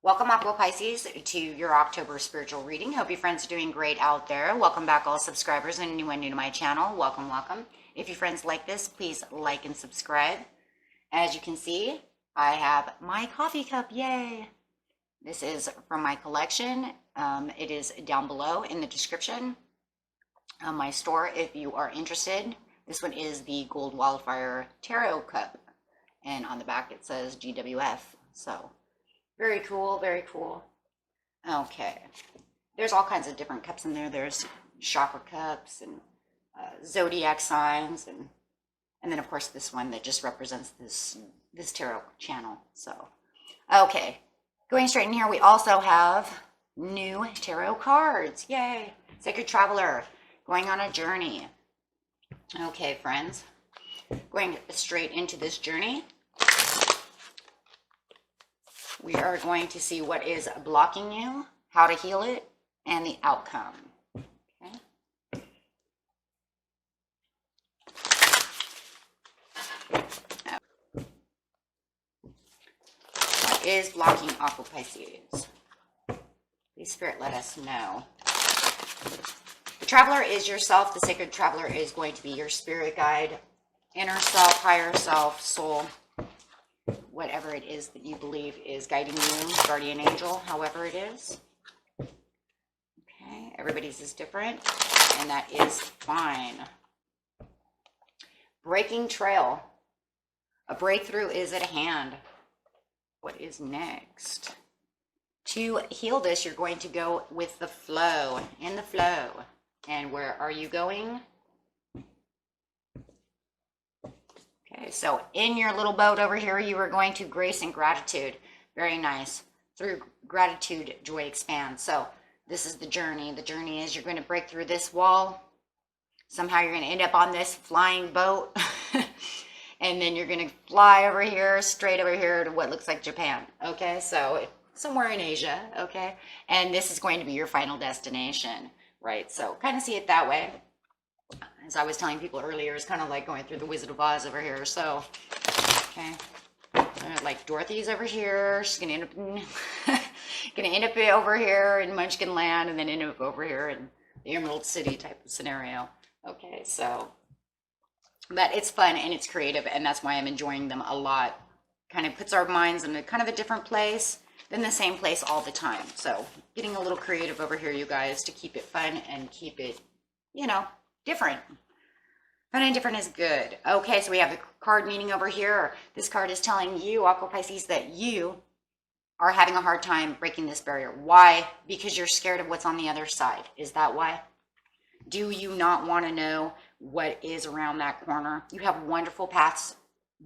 Welcome, Aqua Pisces, to your October spiritual reading. Hope your friends are doing great out there. Welcome back, all subscribers, and anyone new to my channel. Welcome, welcome. If your friends like this, please like and subscribe. As you can see, I have my coffee cup. Yay! This is from my collection. It is down below in the description on my store if you are interested. This one is the Gold Wildfire Tarot Cup, and on the back it says GWF. So very cool, very cool. Okay, there's all kinds of different cups in there. There's chakra cups and zodiac signs, and then of course this one that just represents this tarot channel. So okay, going straight in here, we also have new tarot cards. Yay! Sacred Traveler, going on a journey. Okay, friends, going straight into this journey. We are going to see what is blocking you, how to heal it, and the outcome. Okay. What is blocking Aqua Pisces? Please, Spirit, let us know. The Traveler is yourself. The Sacred Traveler is going to be your spirit guide, inner self, higher self, soul, whatever it is that you believe is guiding you, guardian angel, however it is. Okay, everybody's is different, and that is fine. Breaking trail. A breakthrough is at hand. What is next? To heal this, you're going to go with the flow, in the flow. And where are you going? Okay, so in your little boat over here, you are going to grace and gratitude. Very nice. Through gratitude, joy expands. So this is the journey. The journey is you're going to break through this wall. Somehow you're going to end up on this flying boat. And then you're going to fly over here, straight over here to what looks like Japan. Okay, so somewhere in Asia. Okay, and this is going to be your final destination, right? So kind of see it that way. As I was telling people earlier, it's kind of like going through the Wizard of Oz over here. So, okay, like Dorothy's over here. She's gonna end up over here in Munchkin Land, and then end up over here in the Emerald City type of scenario. Okay, so, but it's fun and it's creative, and that's why I'm enjoying them a lot. Kind of puts our minds in a kind of a different place than the same place all the time. So, getting a little creative over here, you guys, to keep it fun and keep it, you know, different. Fun and different is good. Okay, so we have the card meaning over here. This card is telling you, Aqua Pisces, that you are having a hard time breaking this barrier. Why? Because you're scared of what's on the other side. Is that why? Do you not want to know what is around that corner? You have wonderful paths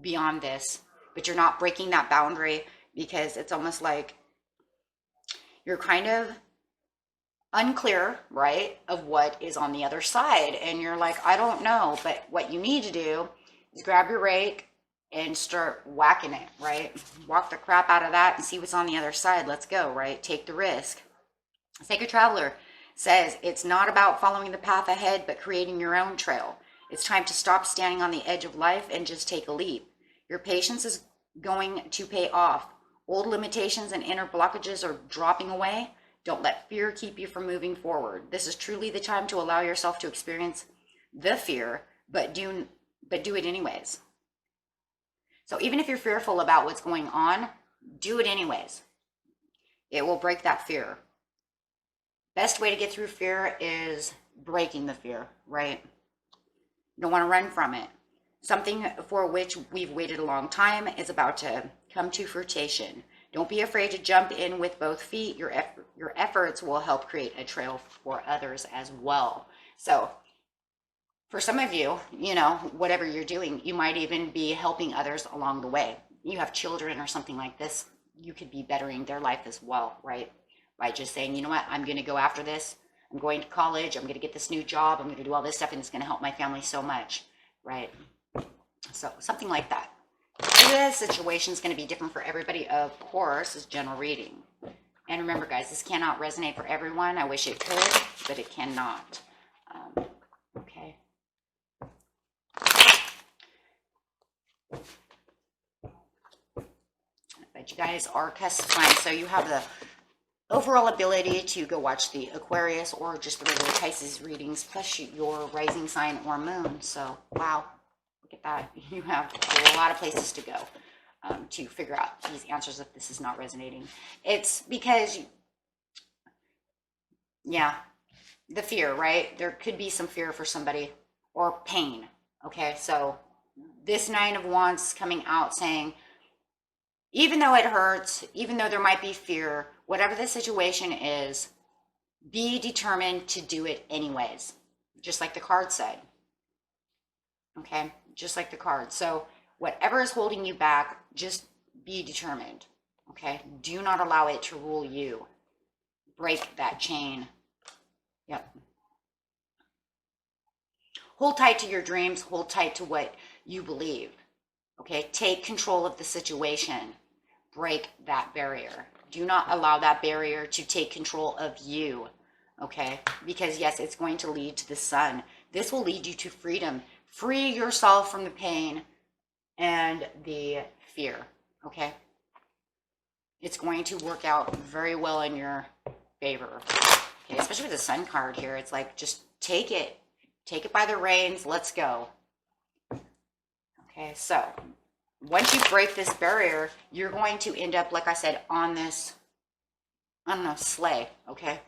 beyond this, but you're not breaking that boundary because it's almost like you're kind of unclear, right, of what is on the other side, and you're like, I don't know. But what you need to do is grab your rake and start whacking it, right? Walk the crap out of that and see what's on the other side. Let's go, right? Take the risk. Sacred Traveler says it's not about following the path ahead, but creating your own trail. It's time to stop standing on the edge of life and just take a leap. Your patience is going to pay off. Old limitations and inner blockages are dropping away. Don't let fear keep you from moving forward. This is truly the time to allow yourself to experience the fear, but do it anyways. So even if you're fearful about what's going on, do it anyways. It will break that fear. Best way to get through fear is breaking the fear, right? You don't want to run from it. Something for which we've waited a long time is about to come to fruition. Don't be afraid to jump in with both feet. Your efforts will help create a trail for others as well. So for some of you, you know, whatever you're doing, you might even be helping others along the way. You have children or something like this, you could be bettering their life as well, right? By just saying, you know what, I'm going to go after this. I'm going to college. I'm going to get this new job. I'm going to do all this stuff, and it's going to help my family so much, right? So something like that. This situation is going to be different for everybody, of course, as general reading. And remember, guys, this cannot resonate for everyone. I wish it could, but it cannot. Okay. I bet you guys are cusp signs, so you have the overall ability to go watch the Aquarius or just the regular Pisces readings, plus your rising sign or moon. So, wow, look at that. You have a lot of places to go to figure out these answers if this is not resonating. It's because, yeah, the fear, right? There could be some fear for somebody or pain. Okay, so this Nine of Wands coming out saying, even though it hurts, even though there might be fear, whatever the situation is, be determined to do it anyways, just like the card said. Okay, just like the card. So whatever is holding you back, just be determined. Okay, do not allow it to rule you. Break that chain. Yep. Hold tight to your dreams, hold tight to what you believe. Okay, take control of the situation. Break that barrier. Do not allow that barrier to take control of you. Okay, because yes, it's going to lead to the sun. This will lead you to freedom. Free yourself from the pain and the fear. Okay, it's going to work out very well in your favor. Okay, especially with the sun card here, it's like, just take it by the reins. Let's go. Okay, so once you break this barrier, you're going to end up, like I said, on this, sleigh, okay?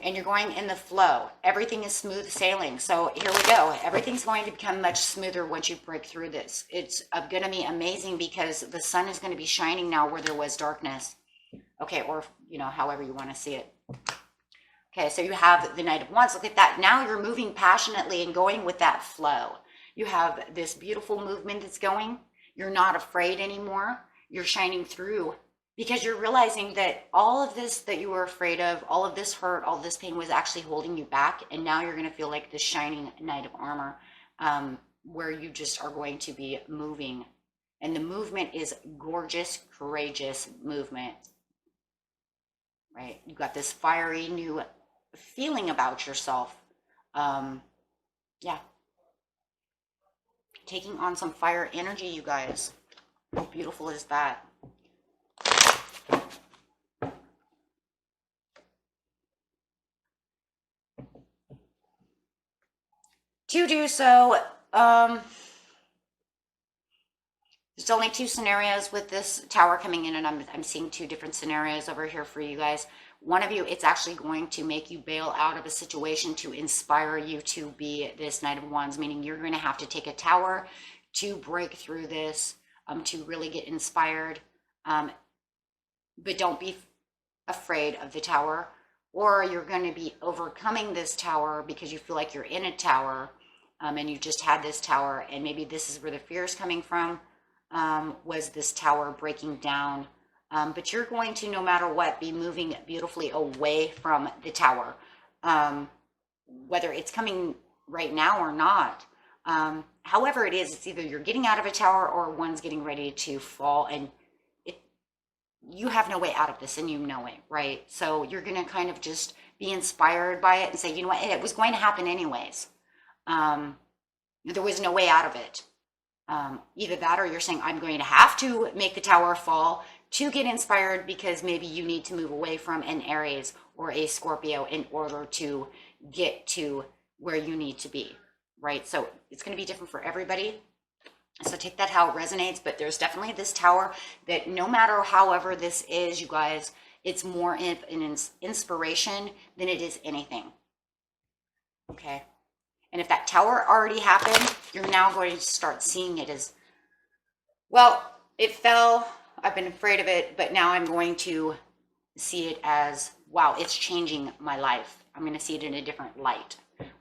And you're going in the flow. Everything is smooth sailing. So here we go. Everything's going to become much smoother once you break through this. It's going to be amazing because the sun is going to be shining now where there was darkness. Okay, or, however you want to see it. Okay, so you have the Knight of Wands. Look at that. Now you're moving passionately and going with that flow. You have this beautiful movement that's going. You're not afraid anymore. You're shining through because you're realizing that all of this that you were afraid of, all of this hurt, all this pain was actually holding you back. And now you're going to feel like this shining knight of armor where you just are going to be moving. And the movement is gorgeous, courageous movement, right? You got this fiery new feeling about yourself. Yeah. Taking on some fire energy, you guys. How beautiful is that? To do so, there's only two scenarios with this tower coming in, and I'm seeing two different scenarios over here for you guys. One of you, it's actually going to make you bail out of a situation to inspire you to be this Knight of Wands, meaning you're going to have to take a tower to break through this, to really get inspired. But don't be afraid of the tower, or you're going to be overcoming this tower because you feel like you're in a tower, and you just had this tower, and maybe this is where the fear is coming from, was this tower breaking down. But you're going to, no matter what, be moving beautifully away from the tower, whether it's coming right now or not. However it is, it's either you're getting out of a tower or one's getting ready to fall, and you have no way out of this, and you know it, right? So you're going to kind of just be inspired by it and say, you know what, it was going to happen anyways. There was no way out of it. Either that, or you're saying, I'm going to have to make the tower fall to get inspired, because maybe you need to move away from an Aries or a Scorpio in order to get to where you need to be, right? So it's going to be different for everybody. So take that how it resonates, but there's definitely this tower that no matter however this is, you guys, it's more an inspiration than it is anything. Okay. And if that tower already happened, you're now going to start seeing it as, well, it fell, I've been afraid of it, but now I'm going to see it as, wow, it's changing my life. I'm going to see it in a different light,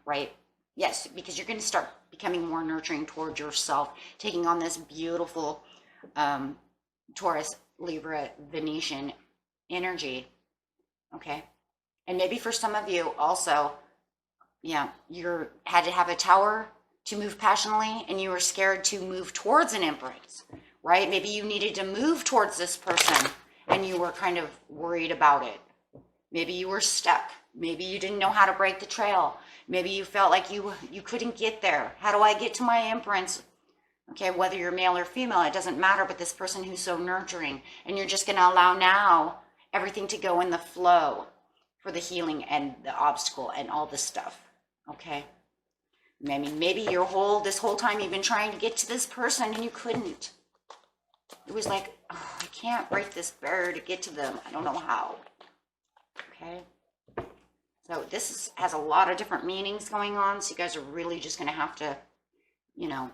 right? Yes, because you're going to start becoming more nurturing towards yourself, taking on this beautiful Taurus, Libra, Venetian energy, okay? And maybe for some of you also, yeah, you had to have a tower to move passionately, and you were scared to move towards an Empress, right? Maybe you needed to move towards this person, and you were kind of worried about it. Maybe you were stuck. Maybe you didn't know how to break the trail. Maybe you felt like you couldn't get there. How do I get to my Empress? Okay, whether you're male or female, it doesn't matter, but this person who's so nurturing, and you're just going to allow now everything to go in the flow for the healing and the obstacle and all this stuff. Okay? Maybe this whole time you've been trying to get to this person and you couldn't. It was like, oh, I can't break this barrier to get to them. I don't know how. Okay? So this has a lot of different meanings going on, so you guys are really just going to have to,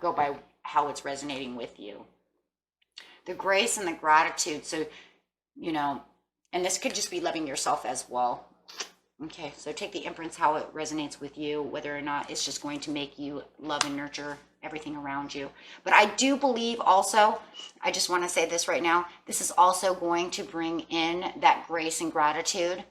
go by how it's resonating with you. The grace and the gratitude. So, and this could just be loving yourself as well. Okay, so take the imprints, how it resonates with you, whether or not it's just going to make you love and nurture everything around you. But I do believe also, I just want to say this right now, this is also going to bring in that grace and gratitude,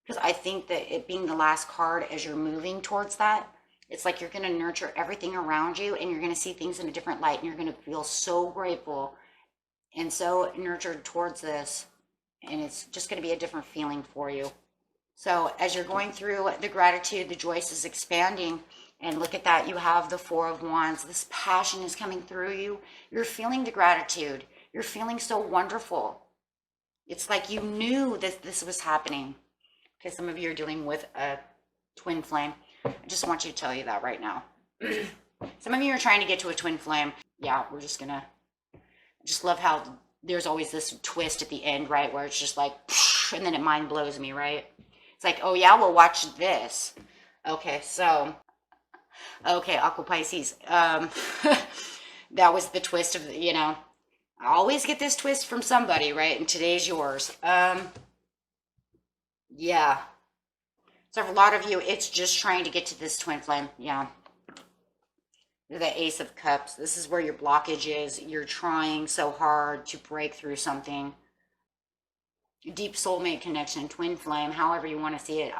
because I think that it being the last card as you're moving towards that, it's like you're going to nurture everything around you, and you're going to see things in a different light, and you're going to feel so grateful and so nurtured towards this, and it's just going to be a different feeling for you. So as you're going through the gratitude, the joy is expanding, and look at that, you have the Four of Wands. This passion is coming through you. You're feeling the gratitude. You're feeling so wonderful. It's like you knew that this was happening. Okay, some of you are dealing with a twin flame. I just want you to tell you that right now. Some of you are trying to get to a twin flame. Yeah, I just love how there's always this twist at the end, right? Where it's just like, and then it mind blows me, right? It's like, oh yeah, well watch this. Okay, so, Aqua Pisces. That was the twist of, I always get this twist from somebody, right? And today's yours. Yeah. So for a lot of you, it's just trying to get to this twin flame. Yeah. The Ace of Cups. This is where your blockage is. You're trying so hard to break through something. Deep soulmate connection, twin flame, however you want to see it.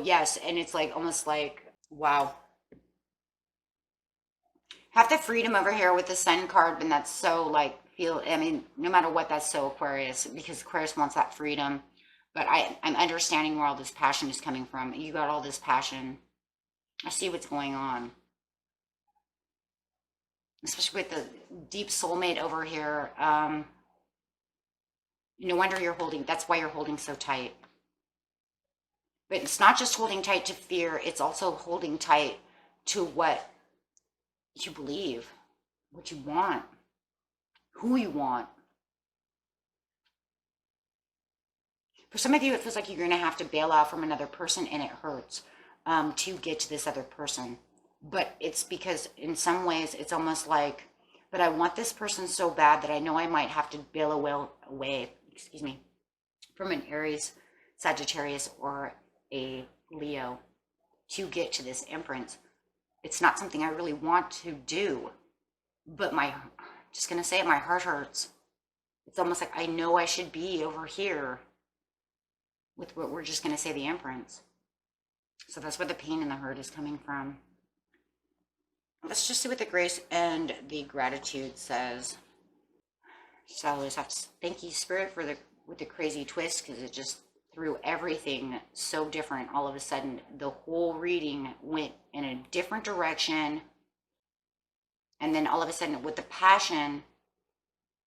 Yes. And it's like, almost like, wow. Have the freedom over here with the Sun card, and that's so like, no matter what, that's so Aquarius, because Aquarius wants that freedom. But I'm understanding where all this passion is coming from. You got all this passion. I see what's going on. Especially with the deep soulmate over here. No wonder that's why you're holding so tight. But it's not just holding tight to fear, it's also holding tight to what you believe, what you want, who you want. For some of you, it feels like you're going to have to bail out from another person, and it hurts to get to this other person. But it's because in some ways, it's almost like, but I want this person so bad that I know I might have to bail away from an Aries, Sagittarius, or a Leo to get to this Empress. It's not something I really want to do, but my heart hurts. It's almost like I know I should be over here with what we're just going to say the Empress. So that's where the pain and the hurt is coming from. Let's just see what the grace and the gratitude says. So I always have to thank you, Spirit, with the crazy twist, because it just threw everything so different. All of a sudden, the whole reading went in a different direction. And then all of a sudden, with the passion,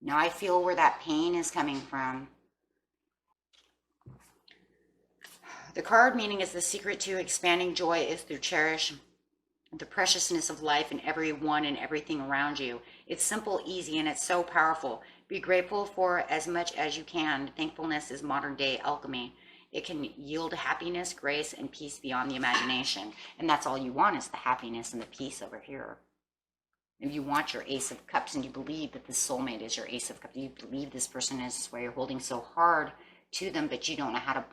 now I feel where that pain is coming from. The card meaning is the secret to expanding joy is to cherish the preciousness of life and everyone and everything around you. It's simple, easy, and it's so powerful. Be grateful for as much as you can. Thankfulness is modern day alchemy. It can yield happiness, grace, and peace beyond the imagination. And that's all you want, is the happiness and the peace over here. If you want your Ace of Cups, and you believe that this soulmate is your Ace of Cups, you believe this person is where you're holding so hard to them, but you don't know how to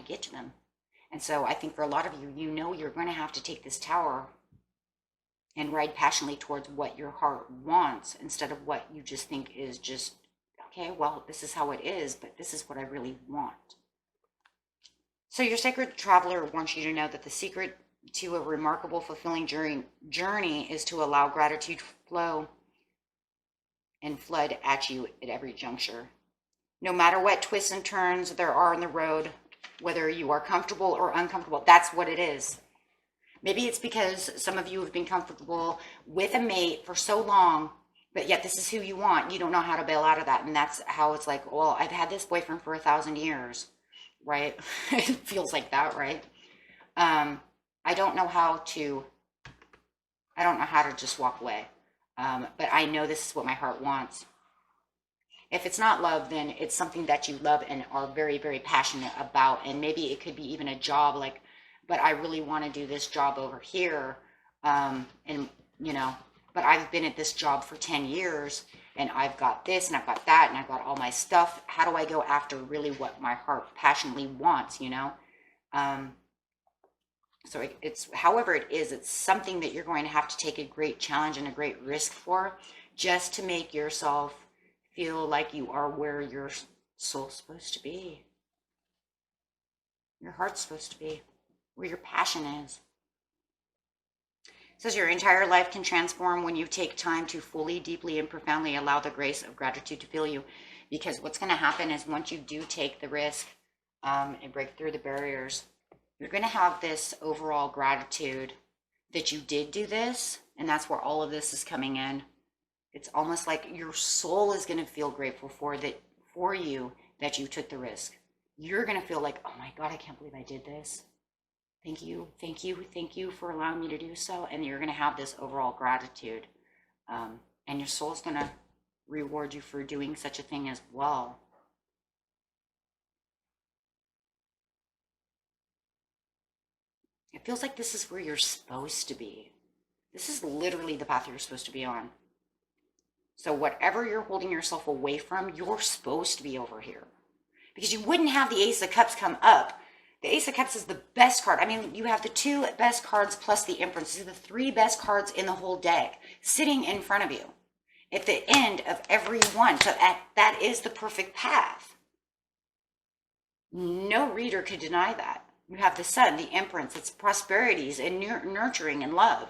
get to them. And so I think for a lot of you, you're going to have to take this tower and ride passionately towards what your heart wants, instead of what you just think is just, okay, well, this is how it is, but this is what I really want. So your sacred traveler wants you to know that the secret to a remarkable, fulfilling journey is to allow gratitude to flow and flood at you at every juncture. No matter what twists and turns there are in the road, whether you are comfortable or uncomfortable, that's what it is. Maybe it's because some of you have been comfortable with a mate for so long, but yet this is who you want. You don't know how to bail out of that. And that's how it's like, well, I've had this boyfriend for 1,000 years, right? It feels like that, right? I don't know how to just walk away. But I know this is what my heart wants. If it's not love, then it's something that you love and are very, very passionate about. And maybe it could be even a job, like, but I really want to do this job over here. And, you know, but I've been at this job for 10 years and I've got this and I've got that and I've got all my stuff. How do I go after really what my heart passionately wants, you know? So it's, however it is, it's something that you're going to have to take a great challenge and a great risk for, just to make yourself feel like you are where your soul's supposed to be. Your heart's supposed to be, where your passion is. It says your entire life can transform when you take time to fully, deeply, and profoundly allow the grace of gratitude to fill you. Because what's going to happen is once you do take the risk and break through the barriers, you're going to have this overall gratitude that you did do this. And that's where all of this is coming in. It's almost like your soul is going to feel grateful for you that you took the risk. You're going to feel like, oh my God, I can't believe I did this. Thank you, thank you, thank you for allowing me to do so. And you're going to have this overall gratitude. And your soul's going to reward you for doing such a thing as well. It feels like this is where you're supposed to be. This is literally the path you're supposed to be on. So whatever you're holding yourself away from, you're supposed to be over here. Because you wouldn't have the Ace of Cups come up. The Ace of Cups is the best card. I mean, you have the 2 best cards plus the Empress. These are the 3 best cards in the whole deck sitting in front of you at the end of every one. So that is the perfect path. No reader could deny that. You have the Sun, the Empress. It's prosperities and nurturing and love.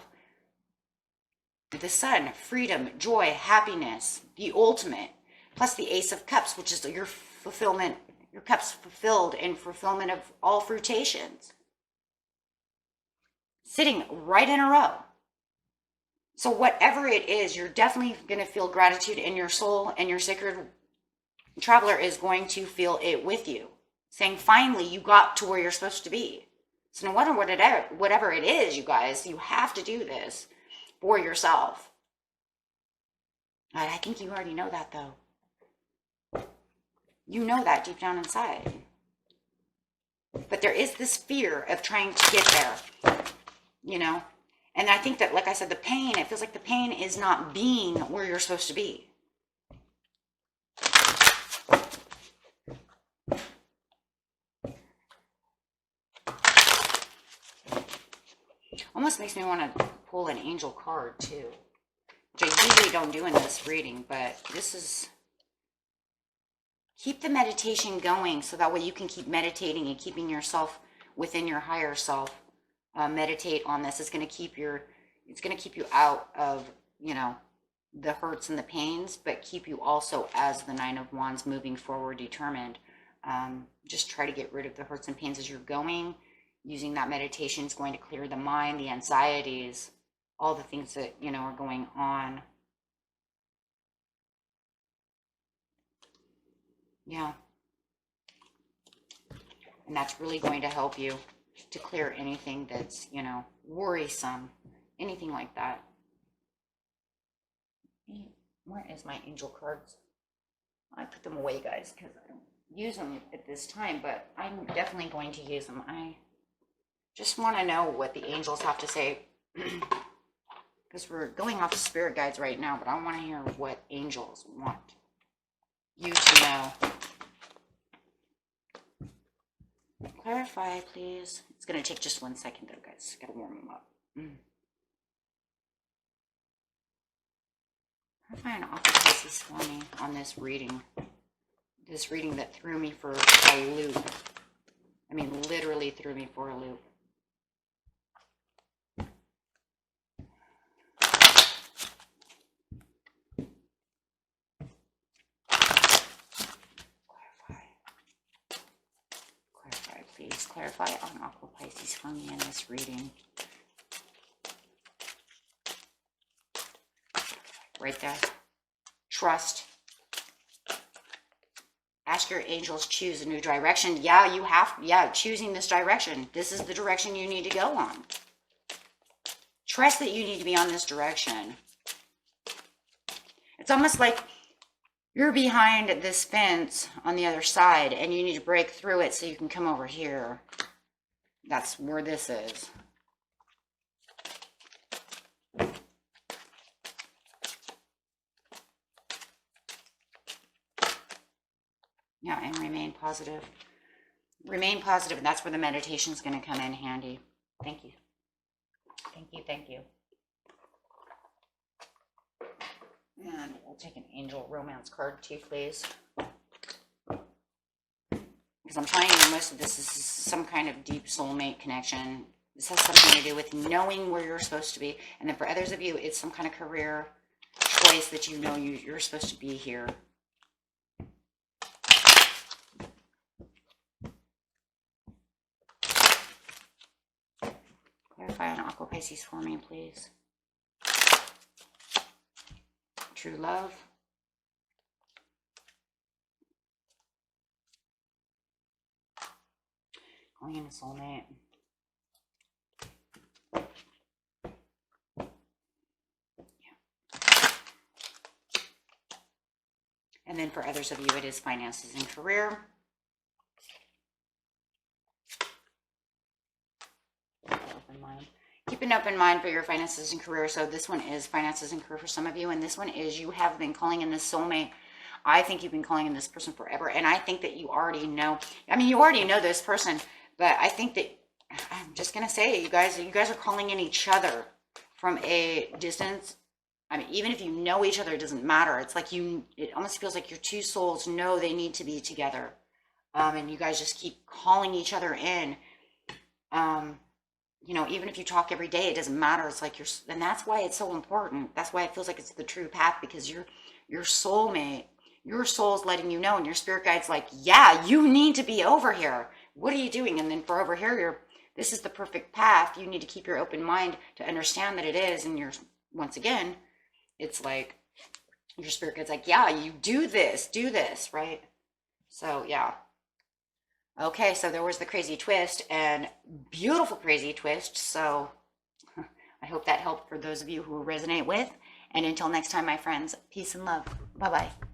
The Sun, freedom, joy, happiness, the ultimate, plus the Ace of Cups, which is your fulfillment, your cups fulfilled and fulfillment of all fruitations. Sitting right in a row. So whatever it is, you're definitely going to feel gratitude in your soul, and your sacred traveler is going to feel it with you, saying, finally, you got to where you're supposed to be. So no matter whatever it is, you guys, you have to do this for yourself. I think you already know that, though. You know that deep down inside. But there is this fear of trying to get there, you know? And I think that, like I said, the pain, it feels like the pain is not being where you're supposed to be. Almost makes me want to pull an angel card too, which I usually don't do in this reading, but this is, keep the meditation going so that way you can keep meditating and keeping yourself within your higher self. Meditate on this. It's going to keep you out of, you know, the hurts and the pains, but keep you also as the 9 of Wands moving forward, determined. Just try to get rid of the hurts and pains as you're going. Using that meditation is going to clear the mind, the anxieties, all the things that, you know, are going on. Yeah. And that's really going to help you to clear anything that's, you know, worrisome, anything like that. Where is my angel cards? I put them away, guys, because I don't use them at this time, but I'm definitely going to use them. I just want to know what the angels have to say, because we're going off of spirit guides right now, but I want to hear what angels want you to know. Clarify, please. It's going to take just 1 second, though, guys. Got to warm them up. Clarify an awful Pisces for me on this reading. This reading that threw me for a loop. I mean, literally threw me for a loop. Clarify, please. Clarify on Aqua Pisces for me in this reading. right there. Trust. Ask your angels, choose a new direction. Yeah, you have, yeah, choosing this direction. This is the direction you need to go on. Trust that you need to be on this direction. It's almost like you're behind this fence on the other side and you need to break through it so you can come over here. That's where this is. Yeah, and remain positive. Remain positive, and that's where the meditation is going to come in handy. Thank you. Thank you, thank you. And we'll take an angel romance card too, please. Because I'm finding most of this is some kind of deep soulmate connection. This has something to do with knowing where you're supposed to be. And then for others of you, it's some kind of career choice that you know you're supposed to be here. Clarify on Aqua Pisces for me, please. True love. Going in a soulmate. And then for others of you, it is finances and career. Open mind. Keep an open mind for your finances and career. So this one is finances and career for some of you. And this one is you have been calling in this soulmate. I think you've been calling in this person forever. And I think that you already know. I mean, you already know this person. But I think that, I'm just going to say it, you guys are calling in each other from a distance. I mean, even if you know each other, it doesn't matter. It's like it almost feels like your two souls know they need to be together. And you guys just keep calling each other in. You know, even if you talk every day, it doesn't matter. It's like and that's why it's so important. That's why it feels like it's the true path, because your soulmate, your soul's letting you know, and your spirit guide's like, yeah, you need to be over here. What are you doing? And then for over here, this is the perfect path. You need to keep your open mind to understand that it is. And once again, it's like your spirit guide's like, yeah, you do this, right? So yeah. Okay, so there was the crazy twist, and beautiful crazy twist. So I hope that helped for those of you who resonate with. And until next time, my friends, peace and love. Bye-bye.